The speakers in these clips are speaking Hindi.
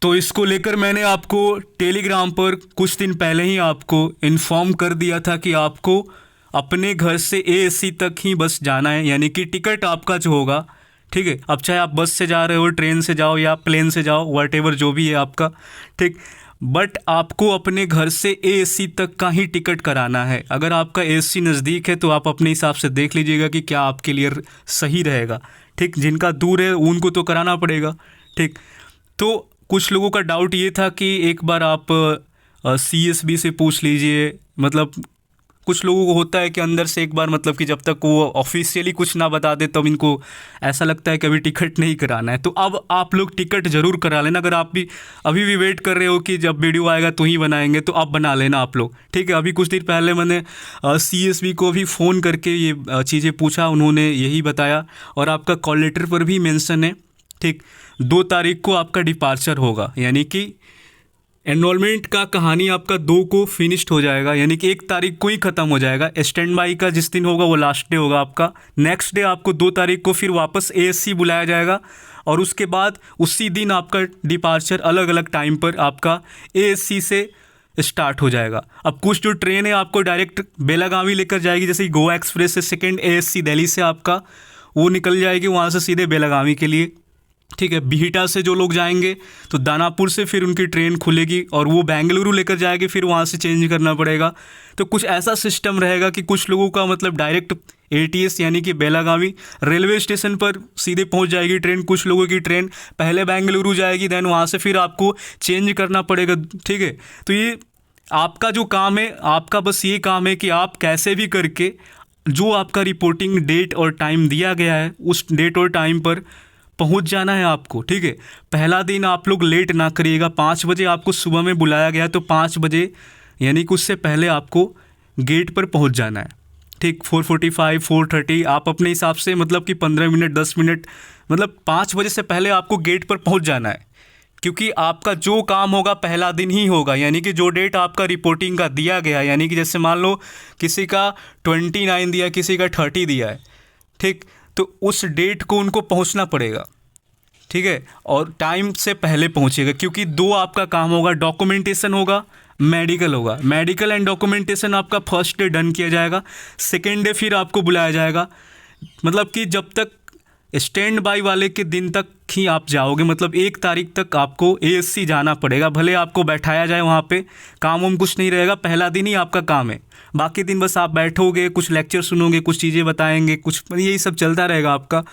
तो इसको लेकर मैंने आपको टेलीग्राम पर कुछ दिन पहले ही आपको इन्फॉर्म कर दिया था कि आपको अपने घर से एएससी तक ही बस जाना है, यानी कि टिकट आपका जो होगा, ठीक है, अब चाहे आप बस से जा रहे हो, ट्रेन से जाओ या प्लेन से जाओ, व्हाटएवर जो भी है आपका, ठीक, बट आपको अपने घर से एएससी तक का ही टिकट कराना है। अगर आपका एएससी नज़दीक है तो आप अपने हिसाब से देख लीजिएगा कि क्या आपके लिए सही रहेगा, ठीक। जिनका दूर है उनको तो कराना पड़ेगा, ठीक। तो कुछ लोगों का डाउट ये था कि एक बार आप सीएसबी से पूछ लीजिए, मतलब कुछ लोगों को होता है कि अंदर से एक बार, मतलब कि जब तक वो ऑफिशियली कुछ ना बता दे तब इनको ऐसा लगता है कि अभी टिकट नहीं कराना है। तो अब आप लोग टिकट ज़रूर करा लेना। अगर आप भी अभी भी वेट कर रहे हो कि जब वीडियो आएगा तो ही बनाएंगे, तो आप बना लेना आप लोग, ठीक है। अभी कुछ देर पहले मैंने सीएसबी को भी फ़ोन करके ये चीज़ें पूछा, उन्होंने यही बताया, और आपका कॉल लेटर पर भी मेंशन है, ठीक। 2 तारीख को आपका डिपार्चर होगा, यानी कि एनरोलमेंट का कहानी आपका 2 को फिनिश्ड हो जाएगा, यानी कि 1 तारीख को ही ख़त्म हो जाएगा। स्टैंड बाई का जिस दिन होगा वो लास्ट डे होगा आपका। नेक्स्ट डे आपको 2 तारीख को फिर वापस एएससी बुलाया जाएगा, और उसके बाद उसी दिन आपका डिपार्चर अलग अलग टाइम पर आपका एएससी से स्टार्ट हो जाएगा। अब कुछ जो ट्रेन है आपको डायरेक्ट बेलागावी लेकर जाएगी, जैसे गोवा एक्सप्रेस से सेकेंड एएससी दिल्ली से आपका वो निकल जाएगी वहाँ से सीधे बेलागावी के लिए, ठीक है। बिहिटा से जो लोग जाएंगे तो दानापुर से फिर उनकी ट्रेन खुलेगी और वो बेंगलुरु लेकर जाएगी, फिर वहाँ से चेंज करना पड़ेगा। तो कुछ ऐसा सिस्टम रहेगा कि कुछ लोगों का मतलब डायरेक्ट एटीएस यानी कि बेलागावी रेलवे स्टेशन पर सीधे पहुँच जाएगी ट्रेन, कुछ लोगों की ट्रेन पहले बेंगलुरु जाएगी, देन वहाँ से फिर आपको चेंज करना पड़ेगा, ठीक है। तो ये आपका जो काम है, आपका बस ये काम है कि आप कैसे भी करके जो आपका रिपोर्टिंग डेट और टाइम दिया गया है उस डेट और टाइम पर पहुंच जाना है आपको, ठीक है। पहला दिन आप लोग लेट ना करिएगा। 5 बजे आपको सुबह में बुलाया गया तो 5 बजे यानी कि उससे पहले आपको गेट पर पहुंच जाना है, ठीक। 4:45 4:30 आप अपने हिसाब से, मतलब कि 15 मिनट 10 मिनट, मतलब 5 बजे से पहले आपको गेट पर पहुंच जाना है, क्योंकि आपका जो काम होगा पहला दिन ही होगा। यानी कि जो डेट आपका रिपोर्टिंग का दिया गया, यानी कि जैसे मान लो किसी का 29 दिया, किसी का 30 दिया है, ठीक, तो उस डेट को उनको पहुंचना पड़ेगा, ठीक है। और टाइम से पहले पहुंचेगा, क्योंकि 2 आपका काम होगा, डॉक्यूमेंटेशन होगा, मेडिकल होगा। मेडिकल एंड डॉक्यूमेंटेशन आपका फर्स्ट डे डन किया जाएगा, सेकेंड डे फिर आपको बुलाया जाएगा। मतलब कि जब तक स्टैंड बाई वाले के दिन तक ही आप जाओगे, मतलब 1 तारीख तक आपको एएससी जाना पड़ेगा। भले आपको बैठाया जाए वहाँ पे, काम वाम कुछ नहीं रहेगा, पहला दिन ही आपका काम है। बाकी दिन बस आप बैठोगे, कुछ लेक्चर सुनोगे, कुछ चीज़ें बताएंगे, कुछ यही सब चलता रहेगा आपका।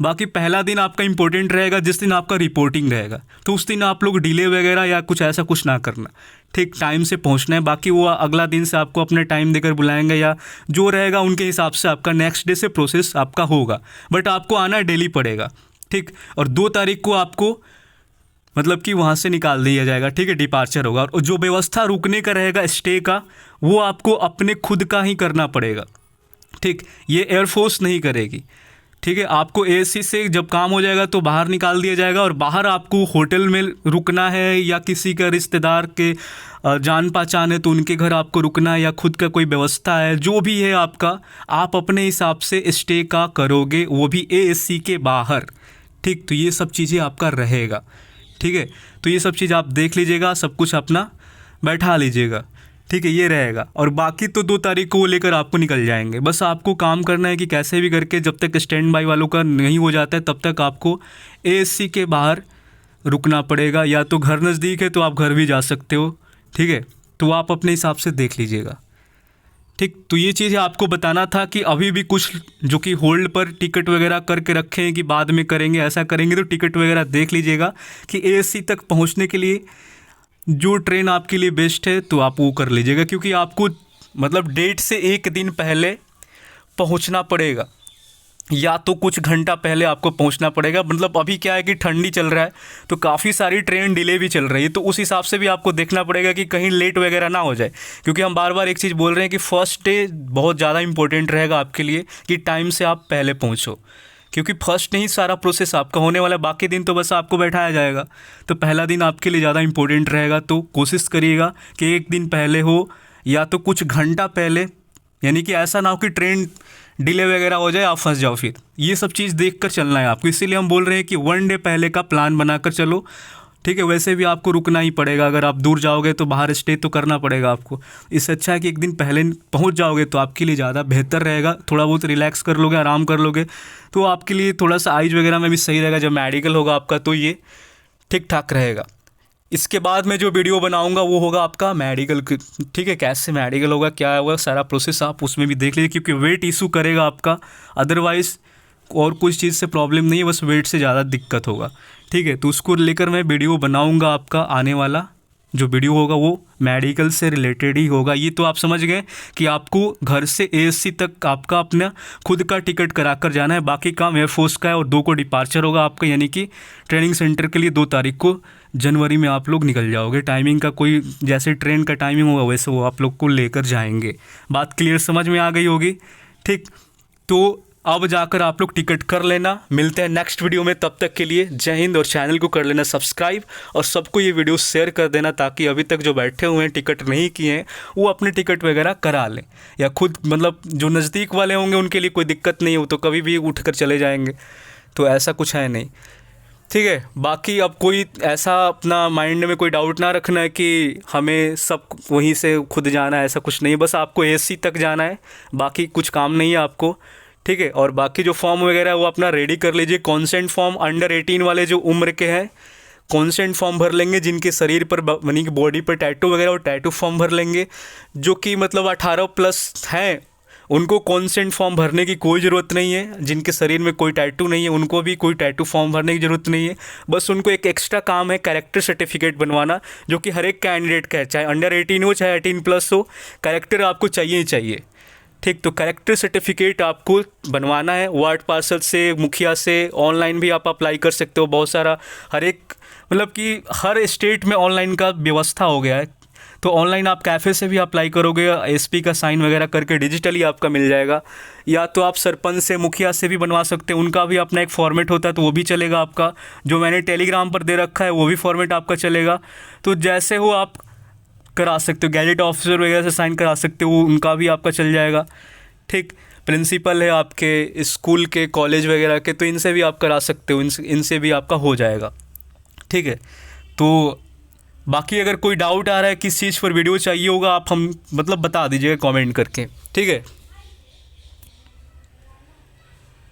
बाकी पहला दिन आपका इंपॉर्टेंट रहेगा, जिस दिन आपका रिपोर्टिंग रहेगा, तो उस दिन आप लोग डिले वगैरह या कुछ ऐसा कुछ ना करना, ठीक। टाइम से पहुंचना है। बाकी वो अगला दिन से आपको अपने टाइम देकर बुलाएंगे, या जो रहेगा उनके हिसाब से आपका नेक्स्ट डे से प्रोसेस आपका होगा, बट आपको आना डेली पड़ेगा, ठीक। और 2 तारीख को आपको मतलब कि वहाँ से निकाल दिया जाएगा, ठीक है, डिपार्चर होगा। और जो व्यवस्था रुकने का रहेगा, स्टे का, वो आपको अपने खुद का ही करना पड़ेगा, ठीक। ये एयरफोर्स नहीं करेगी, ठीक है। आपको एएससी से जब काम हो जाएगा तो बाहर निकाल दिया जाएगा, और बाहर आपको होटल में रुकना है, या किसी का रिश्तेदार के जान पहचान है तो उनके घर आपको रुकना है, या खुद का कोई व्यवस्था है, जो भी है आपका, आप अपने हिसाब से स्टे का करोगे, वो भी एएससी के बाहर, ठीक। तो ये सब चीज़ें आपका रहेगा, ठीक है। तो ये सब चीज़ आप देख लीजिएगा, सब कुछ अपना बैठा लीजिएगा, ठीक है, ये रहेगा। और बाकी तो 2 तारीख को वो लेकर आपको निकल जाएंगे। बस आपको काम करना है कि कैसे भी करके जब तक स्टैंड बाई वालों का नहीं हो जाता है तब तक आपको एएससी के बाहर रुकना पड़ेगा, या तो घर नज़दीक है तो आप घर भी जा सकते हो, ठीक है। तो आप अपने हिसाब से देख लीजिएगा, ठीक। तो ये चीज़ आपको बताना था कि अभी भी कुछ जो कि होल्ड पर टिकट वगैरह करके रखे हैं कि बाद में करेंगे, ऐसा करेंगे, तो टिकट वगैरह देख लीजिएगा कि एएससी तक पहुंचने के लिए जो ट्रेन आपके लिए बेस्ट है तो आप वो कर लीजिएगा, क्योंकि आपको मतलब डेट से 1 दिन पहले पहुंचना पड़ेगा, या तो कुछ घंटा पहले आपको पहुंचना पड़ेगा। मतलब अभी क्या है कि ठंडी चल रहा है तो काफ़ी सारी ट्रेन डिले भी चल रही है, तो उस हिसाब से भी आपको देखना पड़ेगा कि कहीं लेट वगैरह ना हो जाए। क्योंकि हम बार बार एक चीज़ बोल रहे हैं कि फर्स्ट डे बहुत ज़्यादा इंपॉर्टेंट रहेगा आपके लिए, कि टाइम से आप पहले पहुँचो, क्योंकि फर्स्ट नहीं सारा प्रोसेस आपका होने वाला है, बाकी दिन तो बस आपको बैठाया जाएगा। तो पहला दिन आपके लिए ज़्यादा इंपॉर्टेंट रहेगा, तो कोशिश करिएगा कि 1 दिन पहले हो, या तो कुछ घंटा पहले, यानी कि ऐसा ना हो कि ट्रेन डिले वगैरह हो जाए, आप फंस जाओ। फिर ये सब चीज़ देख कर चलना है आपको, इसीलिए हम बोल रहे हैं कि 1 डे पहले का प्लान बनाकर चलो, ठीक है। वैसे भी आपको रुकना ही पड़ेगा, अगर आप दूर जाओगे तो बाहर स्टे तो करना पड़ेगा आपको। इससे अच्छा है कि एक दिन पहले पहुंच जाओगे तो आपके लिए ज़्यादा बेहतर रहेगा। थोड़ा बहुत रिलैक्स कर लोगे, आराम कर लोगे तो आपके लिए थोड़ा सा आइज वगैरह में भी सही रहेगा। जब मेडिकल होगा आपका तो ये ठीक ठाक रहेगा। इसके बाद में जो वीडियो बनाऊंगा वो होगा आपका मेडिकल, ठीक है, कैसे मेडिकल होगा, क्या होगा, सारा प्रोसेस आप उसमें भी देख लीजिए, क्योंकि वेट इशू करेगा आपका। अदरवाइज़ और कुछ चीज़ से प्रॉब्लम नहीं है, बस वेट से ज़्यादा दिक्कत होगा, ठीक है। तो उसको लेकर मैं वीडियो बनाऊंगा। आपका आने वाला जो वीडियो होगा वो मेडिकल से रिलेटेड ही होगा। ये तो आप समझ गए कि आपको घर से एएससी तक आपका अपना खुद का टिकट करा कर जाना है। बाकी काम एयरफोर्स का है, और 2 को डिपार्चर होगा आपका, यानी कि ट्रेनिंग सेंटर के लिए 2 तारीख को जनवरी में आप लोग निकल जाओगे। टाइमिंग का कोई, जैसे ट्रेन का टाइमिंग होगा वैसे वो आप लोग को लेकर जाएंगे। बात क्लियर समझ में आ गई होगी, ठीक। तो अब जाकर आप लोग टिकट कर लेना। मिलते हैं नेक्स्ट वीडियो में, तब तक के लिए जय हिंद। और चैनल को कर लेना सब्सक्राइब, और सबको ये वीडियो शेयर कर देना, ताकि अभी तक जो बैठे हुए हैं टिकट नहीं किए हैं वो अपने टिकट वगैरह करा लें, या खुद मतलब जो नज़दीक वाले होंगे उनके लिए कोई दिक्कत नहीं है, वो तो कभी भी उठ कर चले जाएंगे, तो ऐसा कुछ है नहीं, ठीक है। बाकी अब कोई ऐसा अपना माइंड में कोई डाउट ना रखना है कि हमें सब वहीं से खुद जाना है, ऐसा कुछ नहीं है। बस आपको एएससी तक जाना है, बाकी कुछ काम नहीं है आपको, ठीक है। और बाकी जो फॉर्म वगैरह है वो अपना रेडी कर लीजिए। कॉन्सेंट फॉर्म अंडर 18 वाले जो उम्र के हैं कॉन्सेंट फॉर्म भर लेंगे, जिनके शरीर पर यानी कि बॉडी पर टैटू वगैरह, और टैटू फॉर्म भर लेंगे। जो कि मतलब 18+ हैं उनको कॉन्सेंट फॉर्म भरने की कोई ज़रूरत नहीं है। जिनके शरीर में कोई टैटू नहीं है उनको भी कोई टैटू फॉर्म भरने की ज़रूरत नहीं है। बस उनको एक एक्स्ट्रा काम है कैरेक्टर सर्टिफिकेट बनवाना, जो कि हर एक कैंडिडेट का है, चाहे अंडर 18 हो चाहे 18+ हो, कैरेक्टर आपको चाहिए ही चाहिए, ठीक। तो कैरेक्टर सर्टिफिकेट आपको बनवाना है वार्ड पार्षद से, मुखिया से। ऑनलाइन भी आप अप्लाई कर सकते हो, बहुत सारा हर एक मतलब कि हर स्टेट में ऑनलाइन का व्यवस्था हो गया है। तो ऑनलाइन आप कैफ़े से भी अप्लाई करोगे, एसपी का साइन वगैरह करके डिजिटली आपका मिल जाएगा। या तो आप सरपंच से, मुखिया से भी बनवा सकते हैं, उनका भी अपना एक फॉर्मेट होता है, तो वो भी चलेगा आपका। जो मैंने टेलीग्राम पर दे रखा है वो भी फॉर्मेट आपका चलेगा। तो जैसे हो आप करा सकते हो, गैजेट ऑफिसर वगैरह से साइन करा सकते हो, उनका भी आपका चल जाएगा, ठीक। प्रिंसिपल है आपके स्कूल के, कॉलेज वगैरह के, तो इनसे भी आप करा सकते हो, इनसे भी आपका हो जाएगा, ठीक है। तो बाकी अगर कोई डाउट आ रहा है किस चीज़ पर वीडियो चाहिए होगा, आप हम मतलब बता दीजिएगा कमेंट करके, ठीक है।